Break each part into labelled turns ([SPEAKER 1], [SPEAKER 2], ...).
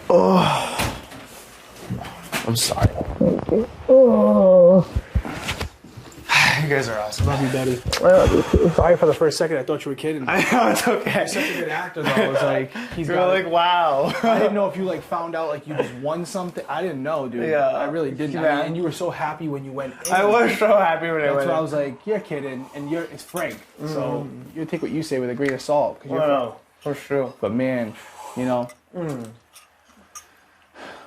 [SPEAKER 1] Oh, I'm sorry.
[SPEAKER 2] Oh.
[SPEAKER 1] You guys are awesome.
[SPEAKER 2] Love you, buddy. Sorry for the first second. I thought you were kidding.
[SPEAKER 1] I know, it's okay.
[SPEAKER 2] He's such a good actor, though. I was like, he's
[SPEAKER 1] You're like, wow.
[SPEAKER 2] I didn't know if you like found out like you just won something. I didn't know, dude.
[SPEAKER 1] Yeah.
[SPEAKER 2] I really didn't.
[SPEAKER 1] Yeah.
[SPEAKER 2] I mean, and you were so happy when you went in.
[SPEAKER 1] I was so happy when I went
[SPEAKER 2] That's why
[SPEAKER 1] in.
[SPEAKER 2] I was like, you're kidding, and it's Frank. So you take what you say with a grain of salt. Cause you're
[SPEAKER 1] No, for sure.
[SPEAKER 2] But man, you know.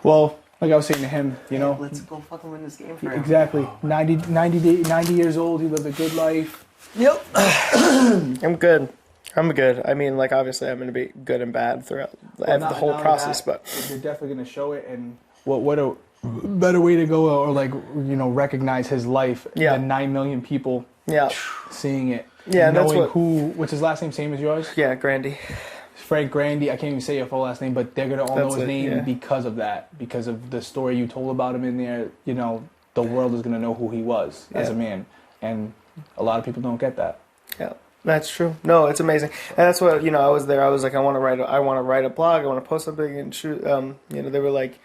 [SPEAKER 2] Well, like I was saying to him, you know.
[SPEAKER 3] Let's go fucking win this game for him.
[SPEAKER 2] Exactly. 90 years old. He lived a good life.
[SPEAKER 1] Yep. I'm good. I mean, like, obviously I'm going to be good and bad throughout the whole process, but
[SPEAKER 2] you're definitely going to show it. And what a better way to go, or like, you know, recognize his life than 9 million people seeing it.
[SPEAKER 1] Yeah, and that's
[SPEAKER 2] what's his last name, same as yours?
[SPEAKER 1] Yeah, Grandy.
[SPEAKER 2] Frank Grandy. I can't even say your full last name, but they're gonna all know his name because of that, because of the story you told about him in there. You know, the world is gonna know who he was as a man, and a lot of people don't get that.
[SPEAKER 1] Yeah, that's true. No, it's amazing, and that's what, you know. I was there. I was like, I want to write a blog. I want to post something and shoot. You know, they were like,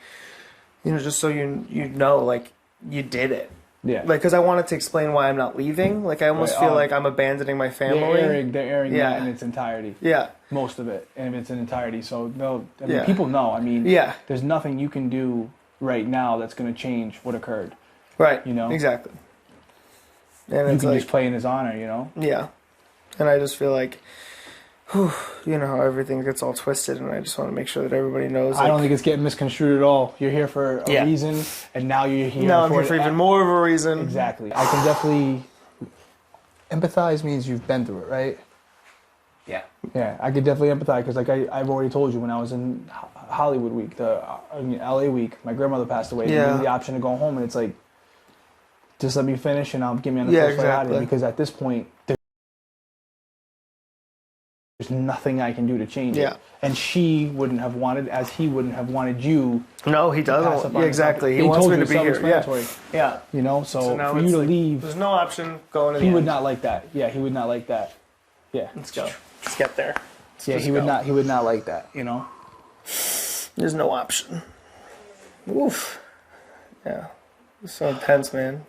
[SPEAKER 1] you know, just so you know, like, you did it.
[SPEAKER 2] Yeah.
[SPEAKER 1] Like, because I wanted to explain why I'm not leaving. Like, I almost feel like I'm abandoning my family.
[SPEAKER 2] They're airing that in its entirety.
[SPEAKER 1] Yeah.
[SPEAKER 2] Most of it in its entirety. So, no, I mean, people know. I mean, there's nothing you can do right now that's going to change what occurred.
[SPEAKER 1] Right.
[SPEAKER 2] You know?
[SPEAKER 1] Exactly. And
[SPEAKER 2] you can just play in his honor, you know?
[SPEAKER 1] Yeah. And I just feel like, whew, you know how everything gets all twisted, and I just want to make sure that everybody knows.
[SPEAKER 2] I don't think it's getting misconstrued at all. You're here for a reason, and now you're here.
[SPEAKER 1] Now I'm here for even more of a reason.
[SPEAKER 2] Exactly. I can definitely empathize. Means you've been through it, right?
[SPEAKER 3] Yeah.
[SPEAKER 2] Yeah, I could definitely empathize because, like I've already told you, when I was in Hollywood week, LA week, my grandmother passed away. Yeah. They gave me the option to go home, and it's like, just let me finish, and I'll get me on the first flight out of here. Because at this point, there's nothing I can do to change it. And she wouldn't have wanted, as he wouldn't have wanted you.
[SPEAKER 1] No, he doesn't. Yeah, exactly. He wants me to be here. Yeah.
[SPEAKER 2] You know, so for you to leave.
[SPEAKER 1] There's no option going to the
[SPEAKER 2] He would not like that. Yeah, he would not like that. Yeah.
[SPEAKER 1] Let's go. Let's get there.
[SPEAKER 2] He would not. He would not like that. You know.
[SPEAKER 1] There's no option. Oof. Yeah. It's so intense, man.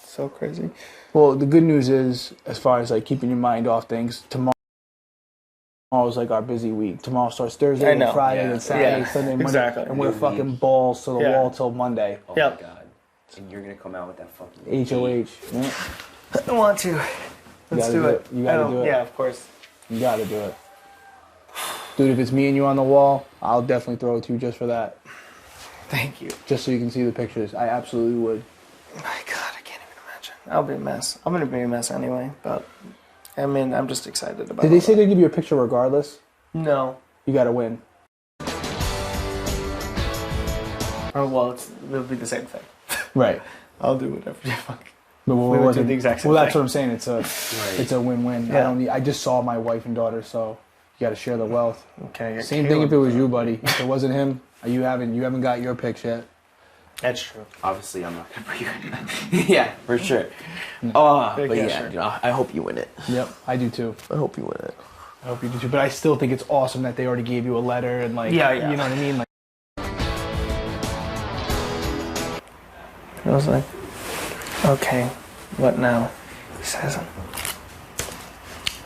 [SPEAKER 1] So crazy.
[SPEAKER 2] Well, the good news is, as far as like keeping your mind off things, tomorrow's like our busy week. Tomorrow starts Thursday, and Friday, and Saturday, Sunday, Monday, and we're fucking balls to the wall till Monday.
[SPEAKER 3] Oh my god! And you're gonna come out with that fucking
[SPEAKER 2] HOH. Yeah.
[SPEAKER 1] I want to. Let's do it.
[SPEAKER 2] You gotta do it.
[SPEAKER 1] Yeah, of course.
[SPEAKER 2] You gotta do it, dude. If it's me and you on the wall, I'll definitely throw it to you just for that.
[SPEAKER 1] Thank you.
[SPEAKER 2] Just so you can see the pictures. I absolutely would.
[SPEAKER 1] My God, I can't even imagine. I'll be a mess. I'm gonna be a mess anyway, but I mean, I'm just excited about it.
[SPEAKER 2] Did they say they give you a picture regardless?
[SPEAKER 1] No.
[SPEAKER 2] You gotta win.
[SPEAKER 1] Oh, well, it'll be the same thing.
[SPEAKER 2] Right.
[SPEAKER 1] I'll do whatever you fuck.
[SPEAKER 2] But
[SPEAKER 1] we would do the exact same thing.
[SPEAKER 2] Well, that's what I'm saying. It's a win-win. Yeah. I just saw my wife and daughter, so you gotta share the wealth.
[SPEAKER 1] Okay.
[SPEAKER 2] Same thing if it was you, buddy. If it wasn't him, you haven't got your picks yet.
[SPEAKER 3] That's true. Obviously, I'm not gonna put you in. Yeah, for sure. But yeah, you know, I hope you win it.
[SPEAKER 2] Yep, I do too.
[SPEAKER 3] I hope you win it.
[SPEAKER 2] I hope you do too. But I still think it's awesome that they already gave you a letter and like, you know what I mean? Like,
[SPEAKER 1] I was like, okay, what now? He says,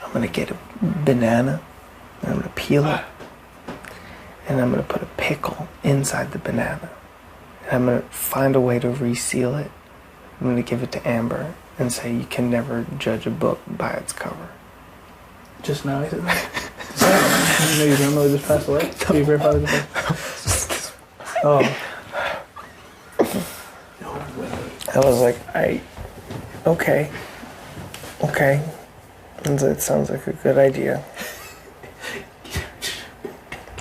[SPEAKER 1] I'm gonna get a banana, and I'm gonna peel it, and I'm gonna put a pickle inside the banana. And I'm going to find a way to reseal it. I'm going to give it to Amber and say, you can never judge a book by its cover.
[SPEAKER 2] Just now he said that? You know your grandmother just passed away? Your grandfather just passed away? Oh.
[SPEAKER 1] I was like, okay. And it sounds like a good idea.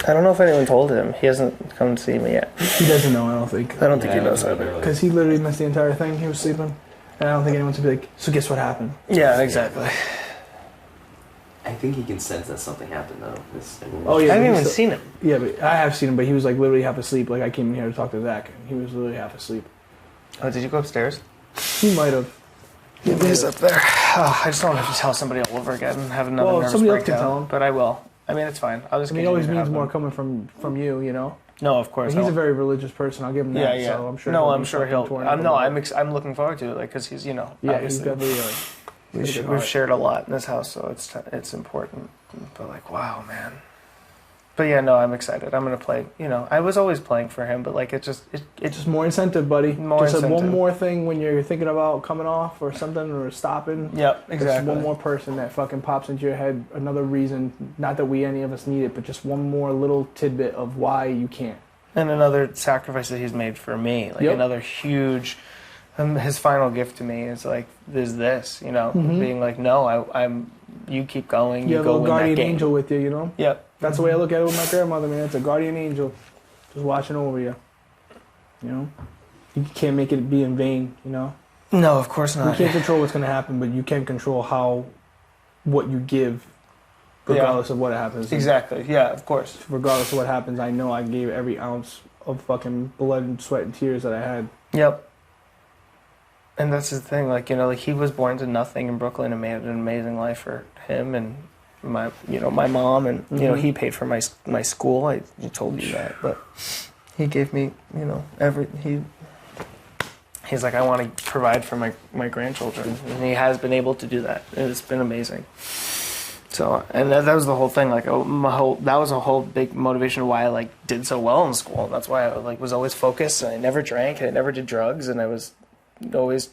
[SPEAKER 1] I don't know if anyone told him. He hasn't come to see me yet.
[SPEAKER 2] He doesn't know, I don't think.
[SPEAKER 1] I don't think he knows either.
[SPEAKER 2] Because he literally missed the entire thing. He was sleeping. And I don't think anyone's going to be like, so guess what happened?
[SPEAKER 1] Yeah, exactly.
[SPEAKER 3] I think he can sense that something happened, though.
[SPEAKER 1] I haven't even seen him.
[SPEAKER 2] Yeah, but I have seen him, but he was like literally half asleep. Like I came in here to talk to Zach, and he was literally half asleep.
[SPEAKER 1] Oh, did you go upstairs?
[SPEAKER 2] He might have.
[SPEAKER 1] He is up there. Oh, I just don't have to tell somebody all over again and have another nervous breakdown. But I will. I mean, it's fine. I'll just.
[SPEAKER 2] I mean, it always means more coming from you, you know.
[SPEAKER 1] No, of course.
[SPEAKER 2] He's a very religious person. I'll give him that. Yeah. So I'm sure.
[SPEAKER 1] No, I'm sure he'll. I'm looking forward to it, like, because he's, you know.
[SPEAKER 2] Yeah, he's definitely.
[SPEAKER 1] We've shared a lot in this house, so it's important. But like, wow, man. But yeah, no, I'm excited. I'm gonna play. You know, I was always playing for him, but like, it's just
[SPEAKER 2] more incentive, buddy.
[SPEAKER 1] More
[SPEAKER 2] just
[SPEAKER 1] incentive.
[SPEAKER 2] One more thing when you're thinking about coming off or something or stopping.
[SPEAKER 1] Yep, exactly.
[SPEAKER 2] Just one more person that fucking pops into your head. Another reason, not that any of us need it, but just one more little tidbit of why you can't. And
[SPEAKER 1] another sacrifice that he's made for me, like another huge. His final gift to me is like, is this, you know, being like, no, I'm. You keep going.
[SPEAKER 2] You have
[SPEAKER 1] go
[SPEAKER 2] a
[SPEAKER 1] win
[SPEAKER 2] guardian
[SPEAKER 1] that game.
[SPEAKER 2] angel with you, you know.
[SPEAKER 1] Yep.
[SPEAKER 2] That's the way I look at it with my grandmother, man. It's a guardian angel just watching over you. You know? You can't make it be in vain, you know?
[SPEAKER 1] No, of course not.
[SPEAKER 2] You can't control what's going to happen, but you can control what you give, regardless of what happens.
[SPEAKER 1] Exactly. Yeah, of course.
[SPEAKER 2] Regardless of what happens, I know I gave every ounce of fucking blood and sweat and tears that I had.
[SPEAKER 1] Yep. And that's the thing, like, you know, like, he was born to nothing in Brooklyn and made an amazing life for him and my mom, and you know, he paid for my school. I told you that, but he gave me, you know, he's like, I want to provide for my grandchildren, and he has been able to do that, and it's been amazing. So, and that was the whole thing. Like, that was a whole big motivation of why I like did so well in school. That's why I like was always focused, and I never drank, and I never did drugs, and I was always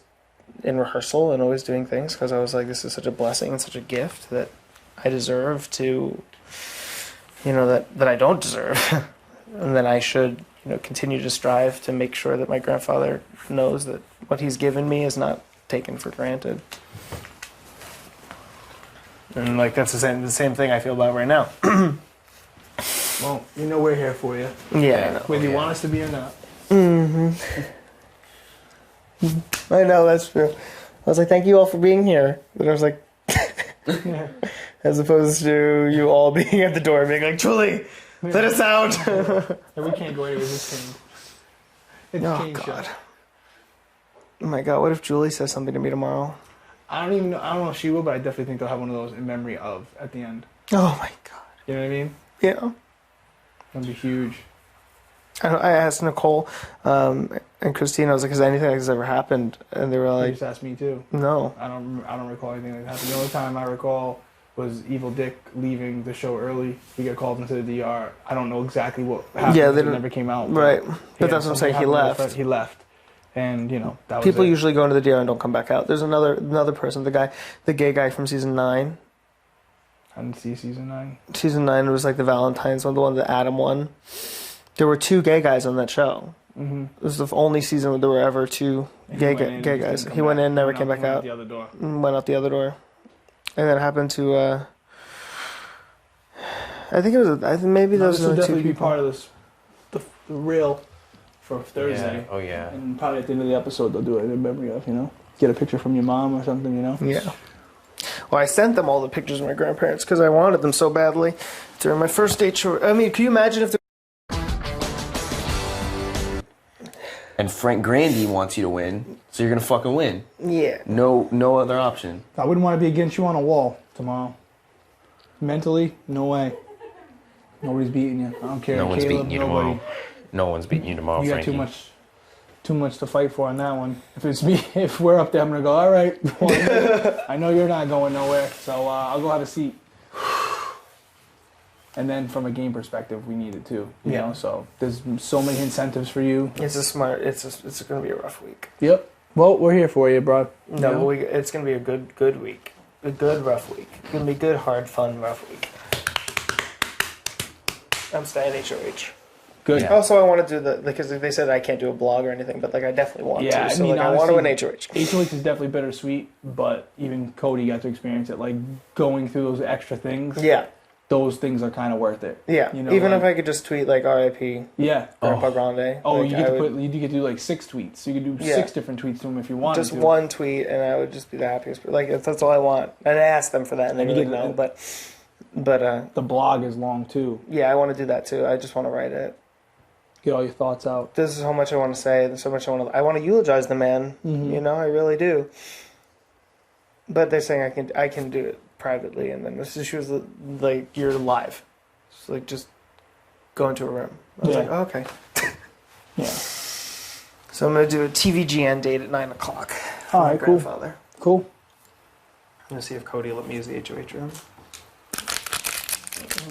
[SPEAKER 1] in rehearsal and always doing things because I was like, this is such a blessing and such a gift that I deserve to, you know, that I don't deserve, and that I should, you know, continue to strive to make sure that my grandfather knows that what he's given me is not taken for granted. And like, that's the same thing I feel about right now.
[SPEAKER 2] Well, you know, we're here for you.
[SPEAKER 1] Yeah, I know.
[SPEAKER 2] Whether you want us to be or not.
[SPEAKER 1] I know, that's true. I was like, thank you all for being here. But I was like, as opposed to you all being at the door being like, Julie, let us out.
[SPEAKER 2] And we can't go anywhere. It's changed.
[SPEAKER 1] God. Oh my God, what if Julie says something to me tomorrow?
[SPEAKER 2] I don't know if she will, but I definitely think they'll have one of those in memory of at the end.
[SPEAKER 1] Oh my God.
[SPEAKER 2] You know what I mean?
[SPEAKER 1] Yeah.
[SPEAKER 2] That'd be huge.
[SPEAKER 1] I asked Nicole and Christina, I was like, has anything like this ever happened? And they were like...
[SPEAKER 2] You just asked me too.
[SPEAKER 1] No.
[SPEAKER 2] I don't recall anything like that happened. The only time I recall was Evil Dick leaving the show early. He got called into the DR. I don't know exactly what happened. Yeah, it never came out.
[SPEAKER 1] Right. But that's what I'm saying. He left.
[SPEAKER 2] He left. And, you know, that was
[SPEAKER 1] People usually go into the DR and don't come back out. There's another person, the gay guy from season 9.
[SPEAKER 2] I didn't see season 9.
[SPEAKER 1] Season 9 was like the Valentine's one, the one that Adam won. There were 2 gay guys on that show. Mm-hmm. It was the only season where there were ever 2 gay guys. He went in, never came back out. Went out the other door. And that happened to, I think maybe those
[SPEAKER 2] will
[SPEAKER 1] are 2
[SPEAKER 2] definitely
[SPEAKER 1] people.
[SPEAKER 2] Be part of this, the reel for Thursday.
[SPEAKER 3] Yeah. Oh, yeah.
[SPEAKER 2] And probably at the end of the episode, they'll do it in memory of, you know? Get a picture from your mom or something, you know?
[SPEAKER 1] Yeah. Well, I sent them all the pictures of my grandparents because I wanted them so badly during my first day tour. I mean, can you imagine if
[SPEAKER 3] And Frank Grandy wants you to win, so you're gonna fucking win.
[SPEAKER 1] Yeah.
[SPEAKER 3] No other option.
[SPEAKER 2] I wouldn't want to be against you on a wall tomorrow. Mentally, no way. Nobody's beating you. I don't care.
[SPEAKER 3] No one's
[SPEAKER 2] Caleb,
[SPEAKER 3] beating you
[SPEAKER 2] nobody.
[SPEAKER 3] tomorrow. No one's beating you tomorrow,
[SPEAKER 2] You got
[SPEAKER 3] Frankie.
[SPEAKER 2] too much to fight for on that one. If it's me, if we're up there, I'm gonna go. All right. Well, I know you're not going nowhere, so I'll go have a seat. And then from a game perspective, we need it too. You know, so there's so many incentives for you.
[SPEAKER 1] It's it's going to be a rough week.
[SPEAKER 2] Yep. Well, we're here for you, bro.
[SPEAKER 1] No, it's going to be a good week. A good rough week. It's going to be a good, hard, fun, rough week. I'm staying HOH.
[SPEAKER 2] Good.
[SPEAKER 1] Yeah. Also, I want to do because they said I can't do a blog or anything, but like I definitely want to. So I want to win HOH.
[SPEAKER 2] HOH is definitely bittersweet, but even Cody got to experience it. Like going through those extra things.
[SPEAKER 1] Yeah.
[SPEAKER 2] Those things are kind of worth it.
[SPEAKER 1] Yeah.
[SPEAKER 2] You know,
[SPEAKER 1] even if I could just tweet like RIP.
[SPEAKER 2] Yeah.
[SPEAKER 1] Grandpa Grande.
[SPEAKER 2] Oh,
[SPEAKER 1] like,
[SPEAKER 2] you could do like 6 tweets. So you could do 6 different tweets to him if you wanted
[SPEAKER 1] just to. Just one tweet, and I would just be the happiest. Like that's all I want. And I asked them for that, and they didn't know. But
[SPEAKER 2] the blog is long too.
[SPEAKER 1] Yeah, I want to do that too. I just want to write it.
[SPEAKER 2] Get all your thoughts out.
[SPEAKER 1] This is how much I want to say. There's so much I want to eulogize the man. Mm-hmm. You know, I really do. But they're saying I can do it privately, and then she was like, "You're live." She's like, "Just go into a room." I was like, oh, "Okay."
[SPEAKER 2] Yeah.
[SPEAKER 1] So I'm gonna do a TVGN date at 9 o'clock.
[SPEAKER 2] All right, cool.
[SPEAKER 1] Grandfather.
[SPEAKER 2] Cool.
[SPEAKER 1] I'm gonna see if Cody will let me use the HOH room.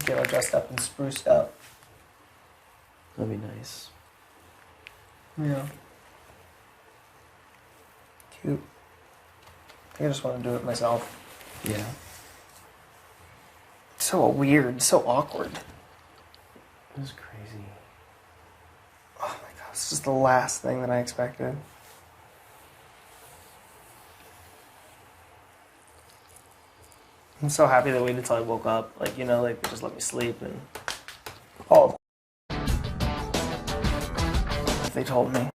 [SPEAKER 1] Get all dressed up and spruced up.
[SPEAKER 3] That'd be nice.
[SPEAKER 1] Yeah. Cute. I think I just want to do it myself.
[SPEAKER 3] Yeah.
[SPEAKER 1] It's so weird, so awkward.
[SPEAKER 3] It was crazy.
[SPEAKER 1] Oh my god, this is the last thing that I expected. I'm so happy they waited until I woke up. Like, you know, like, they just let me sleep and... Oh. They told me.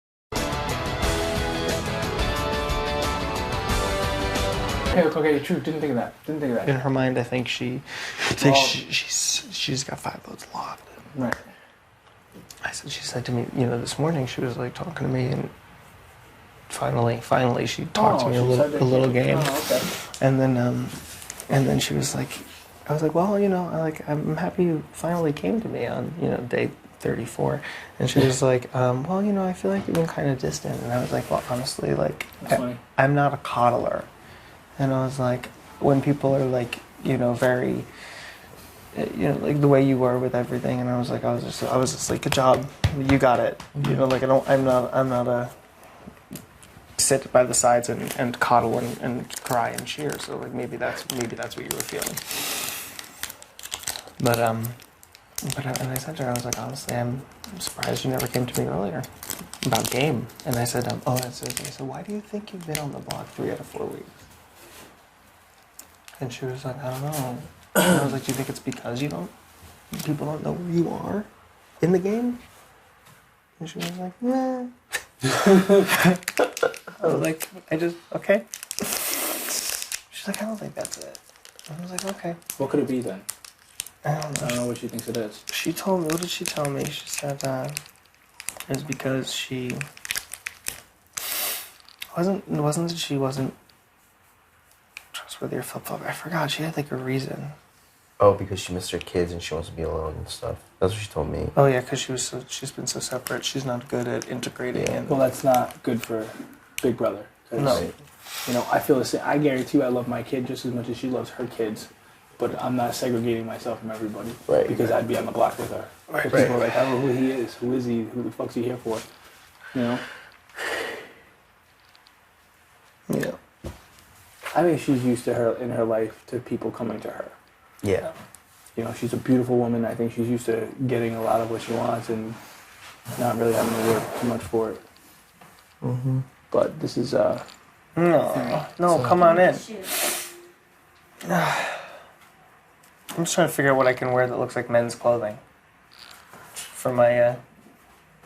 [SPEAKER 2] Okay, true. Didn't think of that.
[SPEAKER 1] In her mind, I think she thinks she's got 5 votes locked.
[SPEAKER 2] Right.
[SPEAKER 1] She said to me, you know, this morning, she was like talking to me, and finally she talked to me a little game.
[SPEAKER 2] Oh, okay.
[SPEAKER 1] And then she was like, I was like, well, you know, I'm happy you finally came to me on, you know, day 34. And she was like, well, you know, I feel like you've been kind of distant. And I was like, well, honestly, like, I'm not a coddler. And I was like, when people are like, you know, very, you know, like the way you were with everything. And I was just like, good job, you got it. Mm-hmm. You know, like I'm not a sit by the sides and coddle and cry and cheer. So like maybe that's what you were feeling. But and I said to her, I was like, honestly, I'm surprised you never came to me earlier about game. And I said, oh, that's it. I said, why do you think you've been on the block 3 out of 4 weeks? And she was like, I don't know. And I was like, do you think it's because people don't know where you are in the game? And she was like, nah. I was like, okay. She's like, I don't think that's it. I was like, okay.
[SPEAKER 2] What could it be then?
[SPEAKER 1] I don't know.
[SPEAKER 2] I don't know what she thinks it is.
[SPEAKER 1] She told me, what did she tell me? She said it was because she wasn't trustworthy or flip-flop. I forgot. She had like a reason.
[SPEAKER 3] Oh, because she missed her kids and she wants to be alone and stuff. That's what she told me.
[SPEAKER 1] Oh yeah, because she's been so separate. She's not good at integrating.
[SPEAKER 2] Yeah. Well, that's not good for Big Brother.
[SPEAKER 1] No.
[SPEAKER 2] You know, I feel the same. I guarantee you I love my kid just as much as she loves her kids. But I'm not segregating myself from everybody.
[SPEAKER 3] Right.
[SPEAKER 2] Because I'd be on the block with her.
[SPEAKER 1] Right.
[SPEAKER 2] People are like, I don't know who he is. Who is he? Who the fuck's he here for? You know?
[SPEAKER 1] Yeah.
[SPEAKER 2] I think she's used to her in her life to people coming to her.
[SPEAKER 3] Yeah.
[SPEAKER 2] You know, she's a beautiful woman. I think she's used to getting a lot of what she wants and not really having to work too much for it.
[SPEAKER 3] Mm-hmm.
[SPEAKER 2] But this is
[SPEAKER 1] No, come on in. I'm just trying to figure out what I can wear that looks like men's clothing for my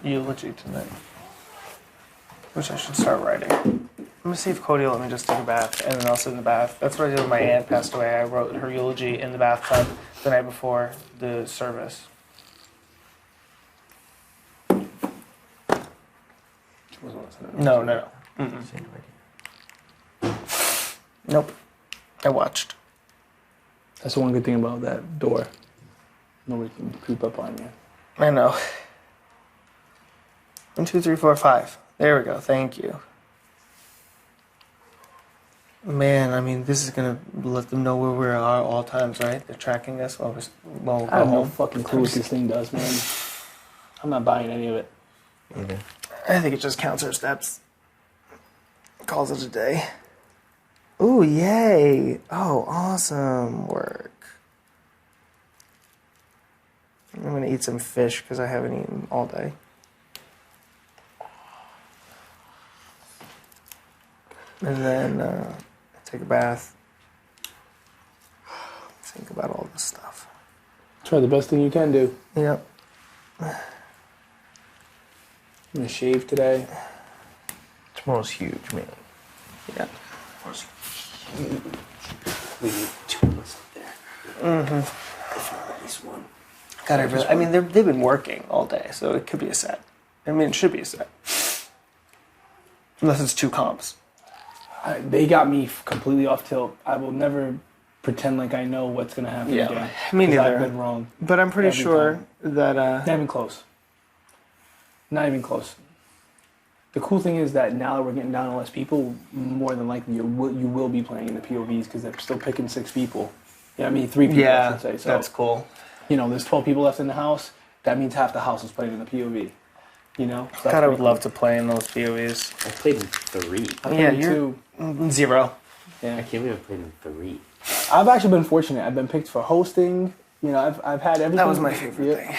[SPEAKER 1] eulogy tonight, which I should start writing. I'm gonna see if Cody will let me just take a bath, and then I'll sit in the bath. That's what I did when my aunt passed away. I wrote her eulogy in the bathtub the night before the service. No. Mm-mm. Nope. I watched.
[SPEAKER 2] That's the one good thing about that door. Nobody can creep up on you.
[SPEAKER 1] I know. 1, 2, 3, 4, 5. There we go. Thank you. Man, I mean, this is gonna let them know where we are at all times, right? They're tracking us while we
[SPEAKER 2] I have no fucking clue what this thing does, man. I'm not buying any of it.
[SPEAKER 3] Okay.
[SPEAKER 1] I think it just counts our steps. Calls it a day. Ooh, yay! Oh, awesome work. I'm gonna eat some fish because I haven't eaten all day. And then take a bath. Think about all this stuff.
[SPEAKER 2] Try the best thing you can do.
[SPEAKER 1] Yep.
[SPEAKER 2] I'm gonna shave today.
[SPEAKER 3] Tomorrow's huge, man.
[SPEAKER 1] Yeah.
[SPEAKER 3] Tomorrow's huge. We need 2 months up there.
[SPEAKER 1] Mm-hmm.
[SPEAKER 3] Nice one.
[SPEAKER 1] I mean, they've been working all day, so it could be a set. I mean, it should be a set. Unless it's 2 comps.
[SPEAKER 2] They got me completely off tilt. I will never pretend like I know what's gonna happen again.
[SPEAKER 1] Me
[SPEAKER 2] 'Cause
[SPEAKER 1] neither.
[SPEAKER 2] I've been wrong.
[SPEAKER 1] But I'm pretty
[SPEAKER 2] every
[SPEAKER 1] sure
[SPEAKER 2] time.
[SPEAKER 1] that
[SPEAKER 2] Not even close. Not even close. The cool thing is that now that we're getting down to less people, more than likely you will be playing in the POVs because they're still picking 6 people. Yeah, I mean 3 people. I should say. So
[SPEAKER 1] that's cool.
[SPEAKER 2] there's 12 people left in the house. That means half the house is playing in the POV. So
[SPEAKER 1] God, I would love to play in those POVs.
[SPEAKER 3] I played in 3.
[SPEAKER 1] Yeah, you're 0.
[SPEAKER 3] I can't believe I played in 3.
[SPEAKER 2] I've actually been fortunate. I've been picked for hosting. I've had everything.
[SPEAKER 1] That was my favorite thing.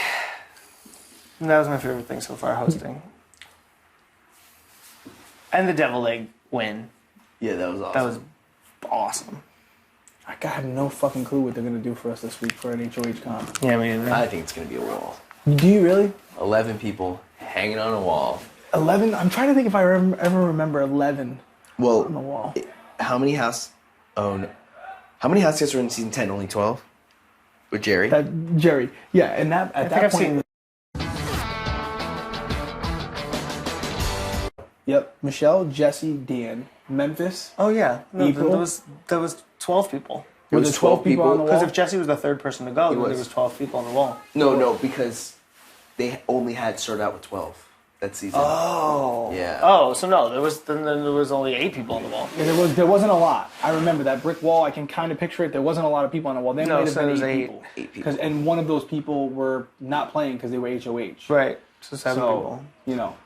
[SPEAKER 1] That was my favorite thing so far, hosting. And the Devil Egg win.
[SPEAKER 3] Yeah, that was awesome.
[SPEAKER 1] That was awesome.
[SPEAKER 2] I have no fucking clue what they're gonna do for us this week for an HOH comp.
[SPEAKER 1] Yeah, me neither.
[SPEAKER 3] I think it's going to be a wall.
[SPEAKER 2] Do you really?
[SPEAKER 3] 11 people hanging on a wall.
[SPEAKER 2] 11? I'm trying to think if I ever remember 11 on the wall.
[SPEAKER 3] How many house guests were in season 10? Only 12? With Jerry?
[SPEAKER 2] Jerry. Yeah, and at that point. Yep. Michelle, Jesse, Dan, Memphis.
[SPEAKER 1] Oh, yeah. No,
[SPEAKER 2] April.
[SPEAKER 1] There was 12 people.
[SPEAKER 2] Were there 12 people on the wall?
[SPEAKER 1] Because if Jesse was the third person to go, then there was 12 people on the wall.
[SPEAKER 3] No, because they only had started out with 12 that season.
[SPEAKER 1] Oh.
[SPEAKER 3] Yeah.
[SPEAKER 1] Oh, so no, there was only 8 people on the wall.
[SPEAKER 2] Yeah, there wasn't a lot. I remember that brick wall. I can kind of picture it. There wasn't a lot of people on the wall. There might have been 8 people.
[SPEAKER 3] 8 people.
[SPEAKER 2] And one of those people were not playing because they were HOH.
[SPEAKER 1] Right. So 7 people.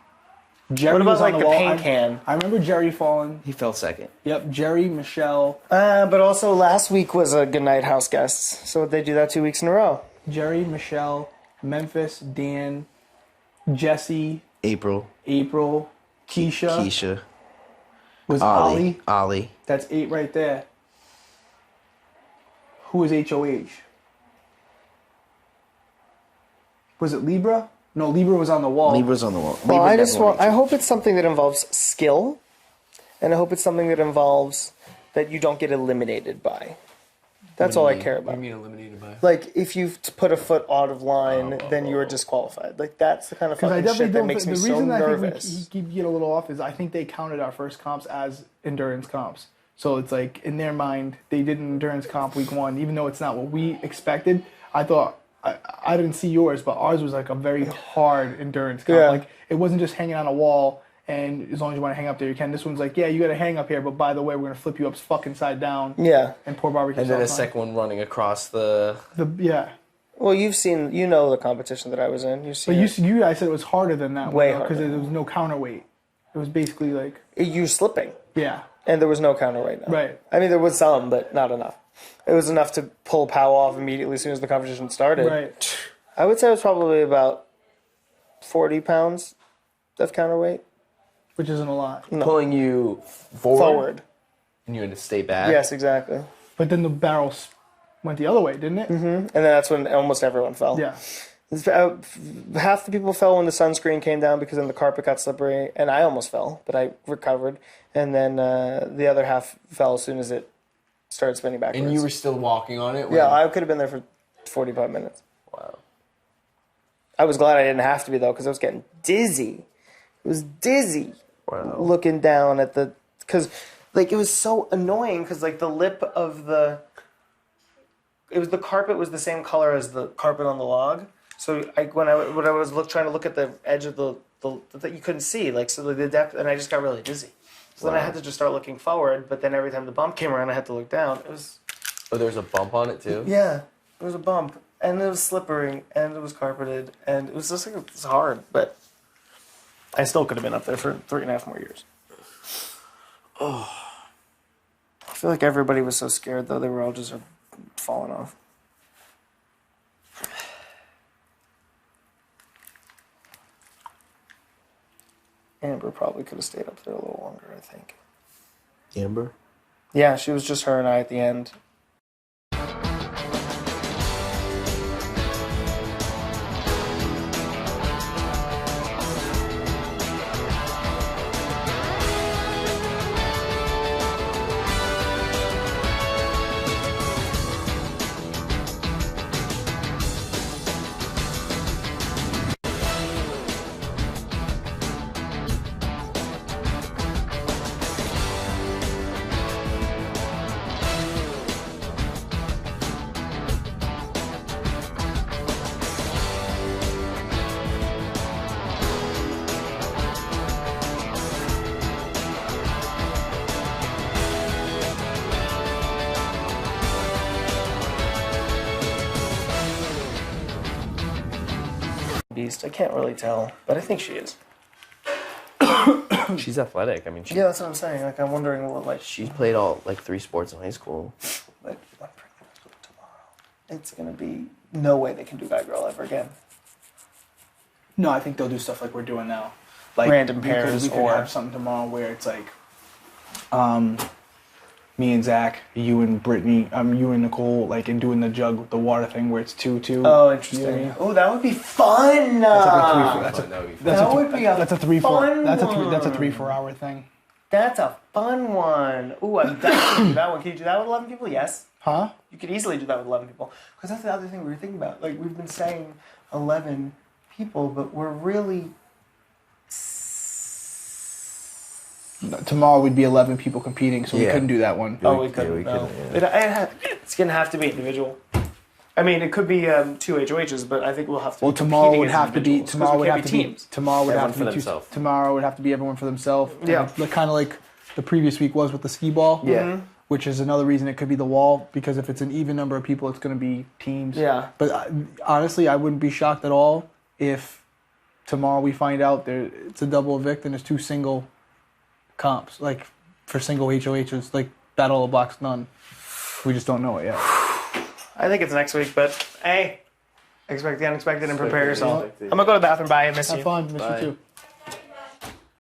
[SPEAKER 2] Jerry
[SPEAKER 1] What about
[SPEAKER 2] was on
[SPEAKER 1] like the
[SPEAKER 2] wall.
[SPEAKER 1] paint can?
[SPEAKER 2] I remember Jerry falling.
[SPEAKER 3] He fell second.
[SPEAKER 2] Yep, Jerry, Michelle.
[SPEAKER 1] But also last week was a Goodnight House guest. So they do that 2 weeks in a row.
[SPEAKER 2] Jerry, Michelle, Memphis, Dan, Jesse,
[SPEAKER 3] April,
[SPEAKER 2] Keisha. Was Ollie. That's 8 right there. Who was HOH? Was it Libra? No, Libra was on the wall.
[SPEAKER 3] Libra's on the wall.
[SPEAKER 1] Well, I hope it's something that involves skill, and I hope it's something that involves that you don't get eliminated by. That's all I care about.
[SPEAKER 3] What do you mean eliminated by?
[SPEAKER 1] Like, if you put a foot out of line, then you are disqualified. Like, that's the kind of fucking shit that makes me so nervous.
[SPEAKER 2] The reason I think we get a little off is I think they counted our first comps as endurance comps. So it's like, in their mind, they did an endurance comp week 1, even though it's not what we expected. I thought, I didn't see yours, but ours was like a very hard endurance comp.
[SPEAKER 1] Yeah.
[SPEAKER 2] Like, it wasn't just hanging on a wall, and as long as you want to hang up there, you can. This one's like, yeah, you got to hang up here, but by the way, we're going to flip you up fucking side down.
[SPEAKER 1] Yeah.
[SPEAKER 2] And pour barbecue
[SPEAKER 3] And then a
[SPEAKER 2] sauce on.
[SPEAKER 3] second one running across the...
[SPEAKER 2] Yeah.
[SPEAKER 1] Well, you know the competition that I was in. You've seen
[SPEAKER 2] But you guys said it was harder than that.
[SPEAKER 1] Way
[SPEAKER 2] Because
[SPEAKER 1] harder.
[SPEAKER 2] there was no counterweight. It was basically like...
[SPEAKER 1] You slipping.
[SPEAKER 2] Yeah.
[SPEAKER 1] And there was no counterweight. No.
[SPEAKER 2] Right.
[SPEAKER 1] I mean, there was some, but not enough. It was enough to pull Powell off immediately as soon as the competition started.
[SPEAKER 2] Right.
[SPEAKER 1] I would say it was probably about 40 pounds of counterweight.
[SPEAKER 2] Which isn't a lot.
[SPEAKER 1] No.
[SPEAKER 3] Pulling you forward. And you had to stay back.
[SPEAKER 1] Yes, exactly.
[SPEAKER 2] But then the barrels went the other way, didn't it?
[SPEAKER 1] Mm-hmm. And then that's when almost everyone fell.
[SPEAKER 2] Yeah.
[SPEAKER 1] Half the people fell when the sunscreen came down because then the carpet got slippery, and I almost fell, but I recovered. And then the other half fell as soon as it started spinning backwards.
[SPEAKER 3] And you were still walking on it?
[SPEAKER 1] Yeah, I could have been there for 45 minutes.
[SPEAKER 3] Wow.
[SPEAKER 1] I was glad I didn't have to be, though, because I was getting dizzy. It was dizzy.
[SPEAKER 3] Wow.
[SPEAKER 1] Looking down at the... Because, like, it was so annoying because, like, the lip of the... The carpet was the same color as the carpet on the log. So when I was trying to look at the edge of the you couldn't see, like, so the depth, and I just got really dizzy. So then I had to just start looking forward, but then every time the bump came around, I had to look down. It was...
[SPEAKER 3] Oh, there was a bump on it, too?
[SPEAKER 1] Yeah, there was a bump, and it was slippery, and it was carpeted, and it was just like, it was hard, but I still could have been up there for 3.5 more years. Oh. I feel like everybody was so scared, though. They were all just falling off. Amber probably could have stayed up there a little longer, I think.
[SPEAKER 3] Amber?
[SPEAKER 1] Yeah, she was just her and I at the end. beast. I can't really tell, but I think she is.
[SPEAKER 3] She's athletic. I mean,
[SPEAKER 1] Yeah, that's what I'm saying. Like, I'm wondering what, like...
[SPEAKER 3] she's played all, like, 3 sports in high school.
[SPEAKER 1] Like, I'm pregnant with tomorrow. It's gonna be... No way they can do Guy Girl ever again.
[SPEAKER 2] No, I think they'll do stuff like we're doing now. Like
[SPEAKER 1] random pairs,
[SPEAKER 2] we could
[SPEAKER 1] or...
[SPEAKER 2] have something tomorrow where it's like... me and Zach, you and Brittany, you and Nicole, like, and doing the jug with the water thing where it's 2-2.
[SPEAKER 1] Oh, interesting. You know what I mean? Oh, that would be fun!
[SPEAKER 2] That's a 3-4 hour thing.
[SPEAKER 1] That's a fun one. Ooh, I'm definitely do that one. Can you do that with 11 people? Yes.
[SPEAKER 2] Huh?
[SPEAKER 1] You could easily do that with 11 people. Because that's the other thing we were thinking about. Like, we've been saying 11 people, but we're really...
[SPEAKER 2] Tomorrow would be 11 people competing, so we couldn't do that one.
[SPEAKER 1] Oh, we couldn't. No. It's going to have to be individual. I mean, it could be 2 HOHs, but I think we'll have to.
[SPEAKER 2] Well, tomorrow would have to be. Tomorrow would have to be.
[SPEAKER 1] teams.
[SPEAKER 2] Tomorrow would have to be
[SPEAKER 3] themselves.
[SPEAKER 2] Tomorrow would have to be everyone for themselves.
[SPEAKER 1] Yeah.
[SPEAKER 2] Kind of like the previous week was with the skee ball.
[SPEAKER 3] Yeah.
[SPEAKER 2] Which is another reason it could be the wall, because if it's an even number of people, it's going to be teams.
[SPEAKER 1] Yeah.
[SPEAKER 2] But honestly, I wouldn't be shocked at all if tomorrow we find out it's a double evict and there's 2 single comps, like for single HOHs, like Battle of the Blocks none. We just don't know it yet.
[SPEAKER 1] I think it's next week, but hey, expect the unexpected and prepare yourself. I'm going to go to the bathroom. Bye. I miss you.
[SPEAKER 2] Have fun. Miss you too.